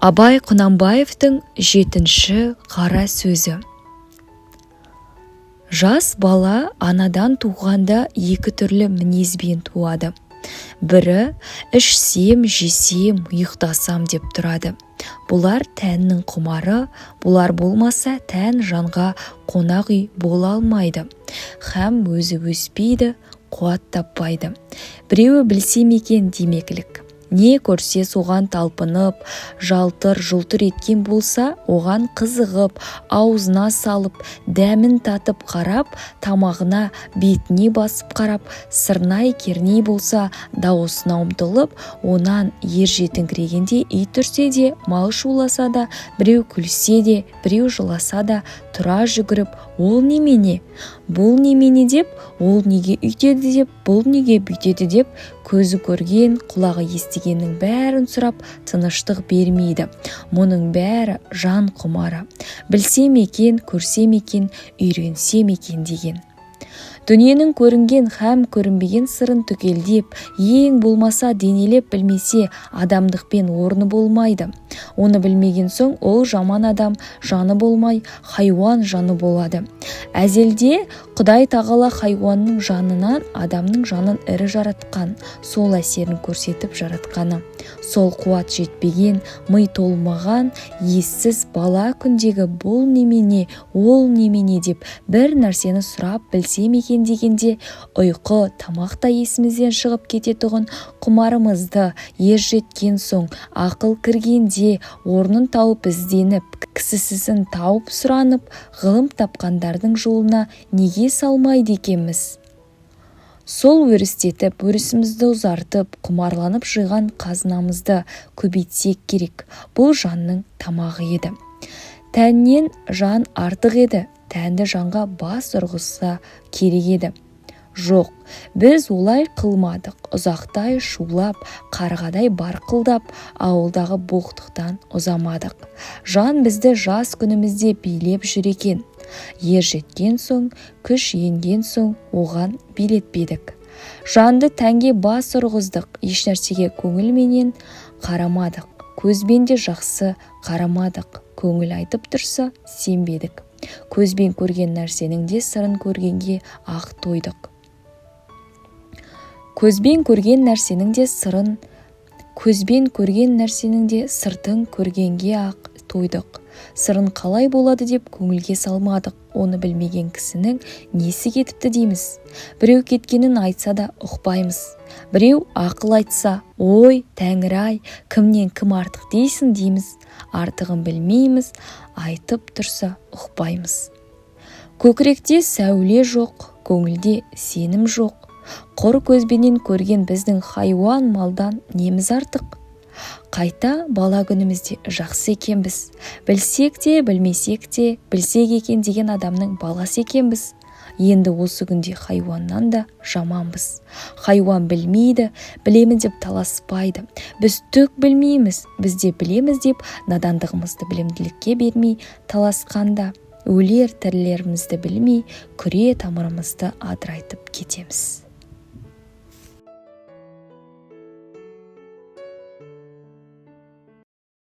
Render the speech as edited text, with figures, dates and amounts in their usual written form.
Абай Құнанбаевтың 7-ші қара сөзі. Жас бала анадан туғанда екі түрлі мінезбен туады. Бірі ішсем, жесем, ұйықтасам деп тұрады. Бұлар тәннің құмары, бұлар болмаса тән жанға қонақ үй бола алмайды. Һәм өзі өспейді, қуат таппайды. Біреуі білсем екен демекілік. Не көрсе соған талпынып, жалтыр-жұлтыр еткен болса, оған қызығып, аузына салып, дәмін татып қарап, тамағына, бетіне басып қарап, сырнай керней болса, дауысына ұмтылып, онан ер жетіңкірегенде ит үрсе де, мал шуласа да, біреу күлсе де, біреу жыласа да, тұра жүгіріп, ол немене, бұл немене деп, ол неге үйтеді деп, бұл неге бүйтеді деп, көзі көрген, құлағы естігеннің бәрін сұрап, тыныштық бермейді. Мұның бәрі жан құмары. Білсем екен, көрсем екен, үйренсем екен деген. Дүниенің көрінген һәм көрінбеген сырын түгелдеп, ең болмаса денелеп білмесе, адамдықпен орны болмайды. Оны білмеген соң, ол жаман адам жаны болмай, хайуан жаны болады. Әзелде Құдай тағала хайуанның жанынан адамның жанын ірі жаратқан, сол әсерін көрсетіп жаратқаны. Сол қуат жетпеген, ми толмаған, ессіз бала күндегі бұл немене, ол немене деп бір нәрсені сұрап білсем екен дегенде, ұйқы, тамақ та есімізден шығып кететұғын, құмарымызды ер жеткен соң, ақыл кіргенде, орнын тауып ізденіп, кісісізін тауып сұранып, ғылым тапқандардың жолына неге салмайды екенбіз? Сол өрістетіп, өрісімізді ұзартып, құмарланып жиған қазынамызды көбейтсек керек. Бұл жанның тамағы еді. Тәннен жан артық еді, тәнді жанға бас ұрғызса керек еді. Жоқ, біз олай қылмадық, ұзақтай шулап, қарғадай барқылдап, ауылдағы боқтықтан ұзамадық. Жан бізді жас күнімізде билеп жүр екен. Ер жеткен соң, күш енген соң, оған билетпедік. Жанды тәнге бас ұрғыздық, ешнәрсеге көңілменен қарамадық. Көзбен де жақсы қарамадық, көңіл айтып тұрса сенбедік. Көзбен көрген нәрсенің де сырын көргенге ақ тойдық. Көзбен көрген нәрсенің де сыртын көргенге ақ тойдық. Сырын қалай болады деп көңілге салмадық. Оны білмеген кісінің несі кетіпті дейміз. Біреу кеткенін айтса да ұқпаймыз. Біреу ақыл айтса, ой, Тәңір-ай, кімнен кім артық дейсің дейміз. Артығын білмейміз, айтып тұрса ұқпаймыз. Көкіректе сәуле жоқ, көңілде сенім жоқ. Құр көзбенен көрген біздің хайуан малдан неміз артық? Қайта бала күнімізде жақсы екенбіз. Білсек те, білмесек те, білсек екен деген адамның баласы екенбіз. Енді осы күнде хайуаннан да жаманбыз. Хайуан білмейді, білемін деп таласпайды. Біз түк білмейміз, бізде білеміз деп надандығымызды білімділікке бермей таласқанда, өлер тірілерімізді білмей, күре тамырымызды адырайтып кетеміз.